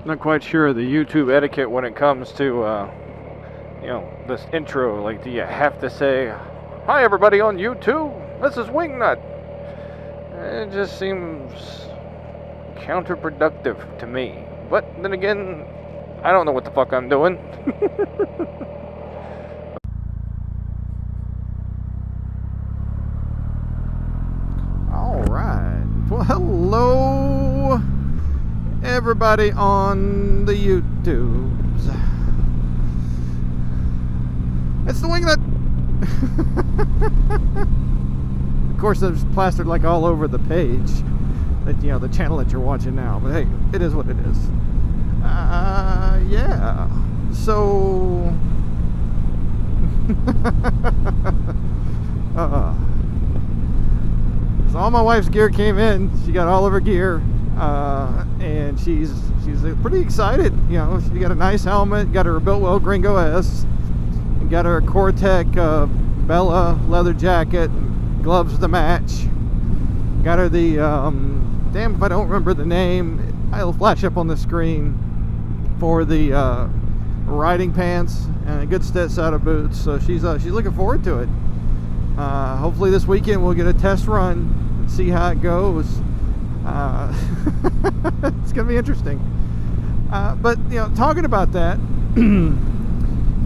Not quite sure of the YouTube etiquette when it comes to, this intro. Like, do you have to say, "Hi, everybody on YouTube. This is Wingnut"? It just seems counterproductive to me. But then again, I don't know what the fuck I'm doing. All right. Well, hello, everybody on the YouTubes. It's the Wingnut. Of course, it's plastered like all over the page. That the channel that you're watching now. But hey, it is what it is. Yeah. So. So all my wife's gear came in. She got all of her gear, and she's pretty excited. She got a nice helmet, got her Biltwell Gringo S, and got her Cortec Bella leather jacket, gloves to match. Got her the damn if I don't remember the name. It'll flash up on the screen for the riding pants and a good set of boots. So she's looking forward to it. Hopefully this weekend we'll get a test run and see how it goes. It's gonna be interesting. But talking about that,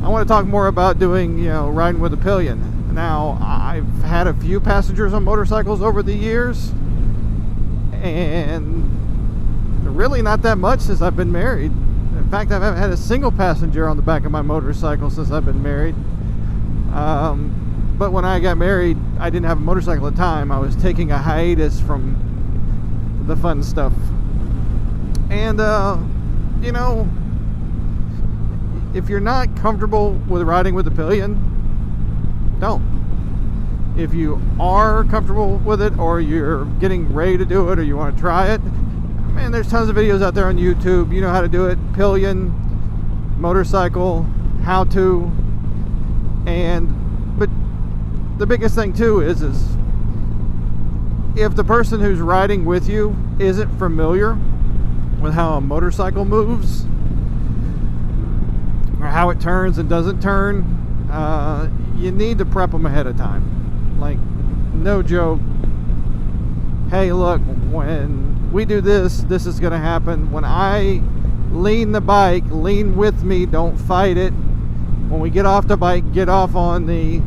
I want to talk more about doing riding with a Pillion. Now, I've had a few passengers on motorcycles over the years, and really not that much since I've been married. In fact, I haven't had a single passenger on the back of my motorcycle since I've been married. But when I got married, I didn't have a motorcycle at the time. I was taking a hiatus from the fun stuff. And, if you're not comfortable with riding with a Pillion, don't. If you are comfortable with it, or you're getting ready to do it, or you want to try it, man, there's tons of videos out there on YouTube. You know how to do it. Pillion, motorcycle, how to. But the biggest thing too is if the person who's riding with you isn't familiar with how a motorcycle moves, or how it turns and doesn't turn, you need to prep them ahead of time. Like, no joke. Hey, look, when we do this, this is going to happen. When I lean the bike, lean with me, don't fight it. When we get off the bike, get off on the,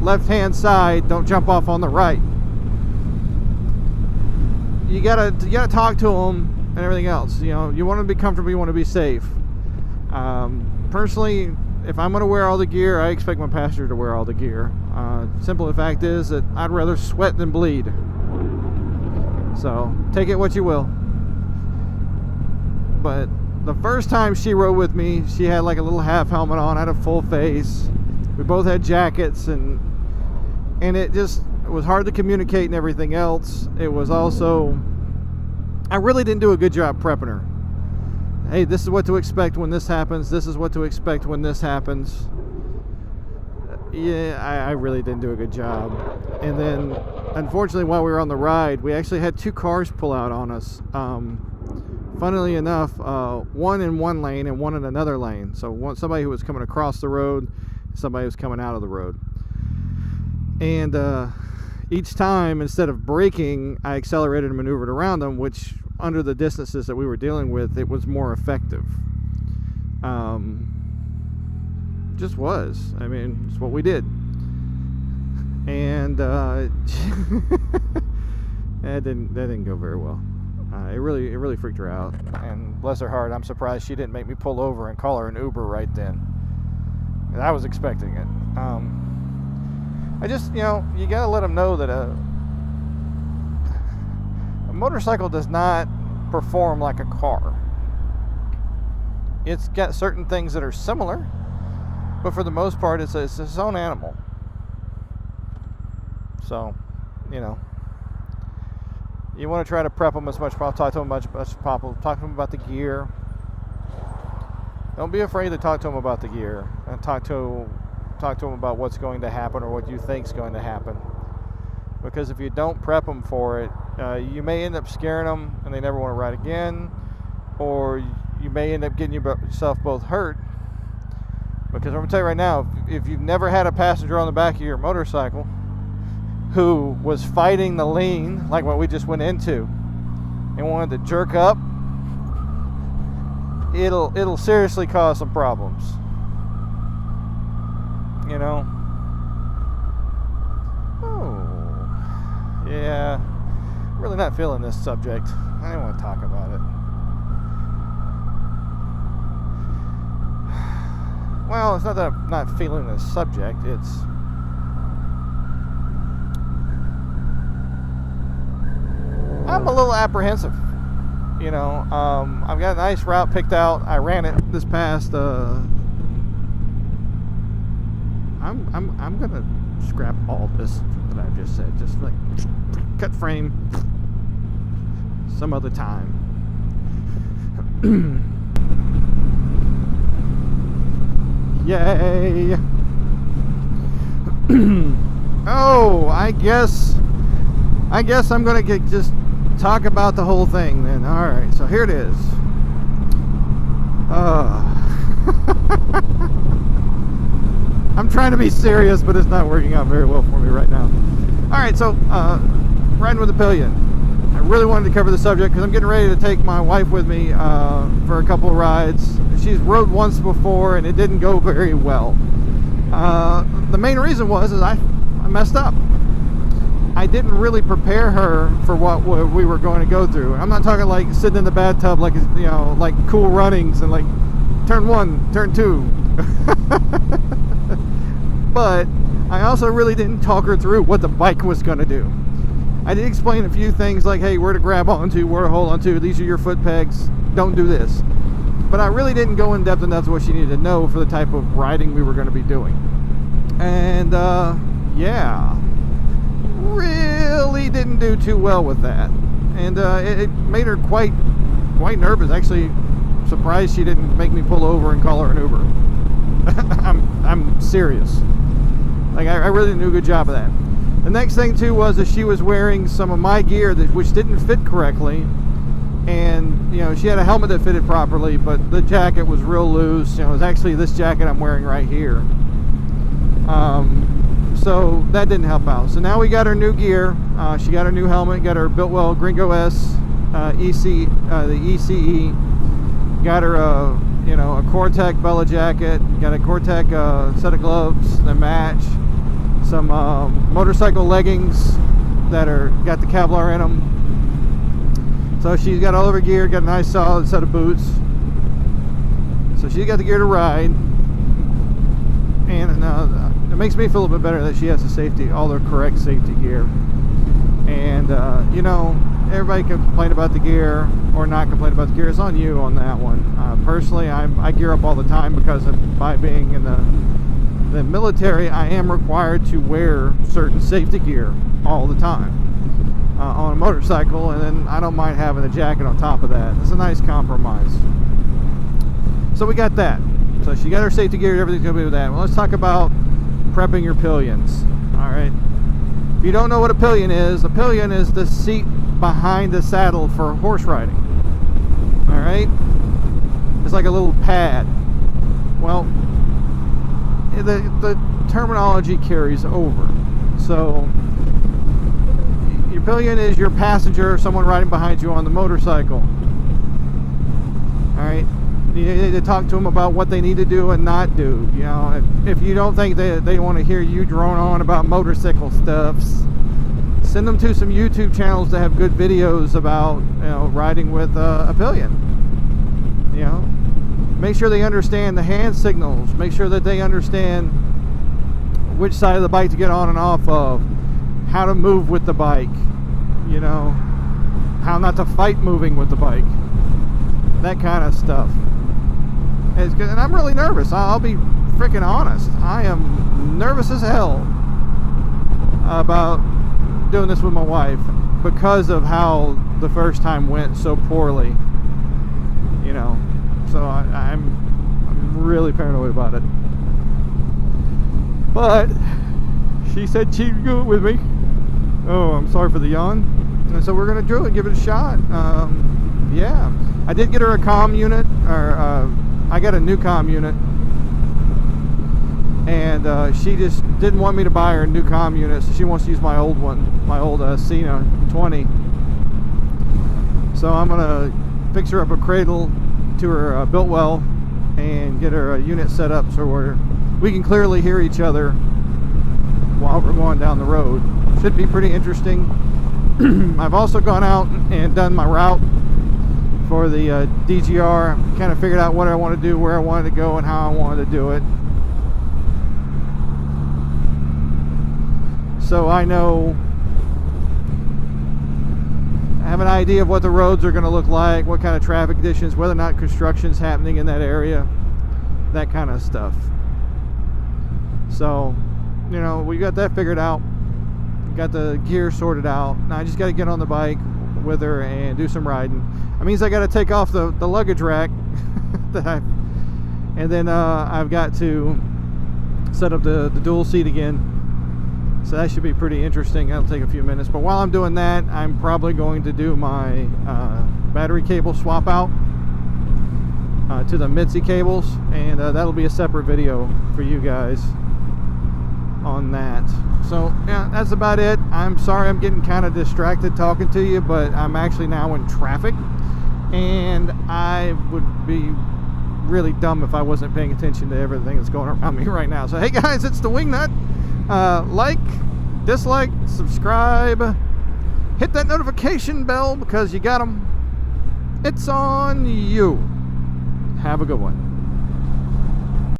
left-hand side, don't jump off on the right. You gotta talk to them and everything else. You want to be comfortable, you want to be safe. Personally, if I'm going to wear all the gear, I expect my passenger to wear all the gear. Simple fact is that I'd rather sweat than bleed. So, take it what you will. But the first time she rode with me, she had like a little half helmet on, I had a full face. We both had jackets, and it was hard to communicate and everything else. It was also, I really didn't do a good job prepping her. Hey, this is what to expect when this happens. This is what to expect when this happens. Yeah, I really didn't do a good job. And then, unfortunately, while we were on the ride, we actually had two cars pull out on us. Funnily enough, one in one lane and one in another lane. So somebody who was coming across the road, somebody who was coming out of the road. And each time, instead of braking, I accelerated and maneuvered around them, which, under the distances that we were dealing with, it was more effective. Just was. I mean, it's what we did. And that didn't go very well. It really freaked her out. And bless her heart, I'm surprised she didn't make me pull over and call her an Uber right then. I was expecting it. I just, you gotta let them know that a motorcycle does not perform like a car. It's got certain things that are similar, but for the most part, it's its own animal. So, you want to try to prep them as much as possible. Talk to them as much as possible. Talk to them about the gear. Don't be afraid to talk to them about the gear, and talk to them about what's going to happen or what you think's going to happen. Because if you don't prep them for it, you may end up scaring them and they never want to ride again, or you may end up getting yourself both hurt. Because I'm going to tell you right now, if you've never had a passenger on the back of your motorcycle who was fighting the lean, like what we just went into, and wanted to jerk up, it'll seriously cause some problems. You know? Oh, yeah. Really not feeling this subject. I don't want to talk about it. Well, it's not that I'm not feeling this subject. It's I'm a little apprehensive. You know, I've got a nice route picked out. I ran it this past. I'm gonna scrap all this that I've just said. Just like cut frame some other time. Yay! Oh, I guess I'm gonna just talk about the whole thing then. All right, so here it is. I'm trying to be serious, but it's not working out very well for me right now. All right, so riding with a Pillion. I really wanted to cover the subject because I'm getting ready to take my wife with me for a couple of rides. She's rode once before and it didn't go very well. The main reason was I messed up. I didn't really prepare her for what we were going to go through. I'm not talking like sitting in the bathtub like, you know, like Cool Runnings and like turn 1, turn 2. But I also really didn't talk her through what the bike was going to do. I did explain a few things like, hey, where to grab onto, where to hold onto, these are your foot pegs, don't do this. But I really didn't go in depth enough to what she needed to know for the type of riding we were going to be doing. And yeah, really didn't do too well with that. And it made her quite nervous. Actually, surprised she didn't make me pull over and call her an Uber. I'm serious. Like I really didn't do a good job of that. The next thing too was that she was wearing some of my gear which didn't fit correctly, and you know she had a helmet that fitted properly, but the jacket was real loose. You know, it was actually this jacket I'm wearing right here. So that didn't help out. So now we got her new gear. She got her new helmet, got her Biltwell Gringo S the ECE. Got her you know, a Core-Tech Bella jacket, got a Core-Tech set of gloves that match, some motorcycle leggings that got the Kevlar in them. So she's got all of her gear, got a nice solid set of boots. So she's got the gear to ride, and it makes me feel a little bit better that she has all the correct safety gear. And you know, everybody can complain about the gear or not complain about the gear. It's on you on that one. Personally, I gear up all the time because by being in the military, I am required to wear certain safety gear all the time on a motorcycle, and then I don't mind having a jacket on top of that. It's a nice compromise. So we got that. So she got her safety gear, everything's gonna be with that. Well, let's talk about prepping your Pillions. All right. If you don't know what a Pillion is, a Pillion is the seat behind the saddle for horse riding. All right. It's like a little pad. Well, the terminology carries over. So your Pillion is your passenger, someone riding behind you on the motorcycle. All right. You need to talk to them about what they need to do and not do. You know, if you don't think they want to hear you drone on about motorcycle stuffs, send them to some YouTube channels that have good videos about, you know, riding with a Pillion. You know, make sure they understand the hand signals. Make sure that they understand which side of the bike to get on and off of, how to move with the bike. You know, how not to fight moving with the bike. That kind of stuff. And I'm really nervous. I'll be freaking honest. I am nervous as hell about doing this with my wife because of how the first time went so poorly. You know, so I'm really paranoid about it. But she said she'd do it with me. Oh, I'm sorry for the yawn. And so we're gonna do it, give it a shot. Yeah. I did get her a comm unit, or I got a new comm unit, and she just didn't want me to buy her a new comm unit, so she wants to use my old one, my old Cena 20. So I'm gonna fix her up a cradle to her built well and get her a unit set up so we can clearly hear each other while we're going down the road. Should be pretty interesting. I've also gone out and done my route for the DGR. Kind of figured out what I want to do, where I wanted to go, and how I wanted to do it. So I know, I have an idea of what the roads are going to look like, what kind of traffic conditions, whether or not construction's happening in that area, that kind of stuff. So, you know, we got that figured out. Got the gear sorted out. Now I just got to get on the bike with her and do some riding. That means I got to take off the luggage rack and then I've got to set up the dual seat again. So that should be pretty interesting. That'll take a few minutes. But while I'm doing that, I'm probably going to do my battery cable swap out to the Mitzi cables, and that'll be a separate video for you guys on that. So yeah, that's about it. I'm sorry I'm getting kind of distracted talking to you, but I'm actually now in traffic, and I would be really dumb if I wasn't paying attention to everything that's going around me right now. So hey guys, it's the Wingnut. Like, dislike, subscribe, hit that notification bell because you got them. It's on you. Have a good one.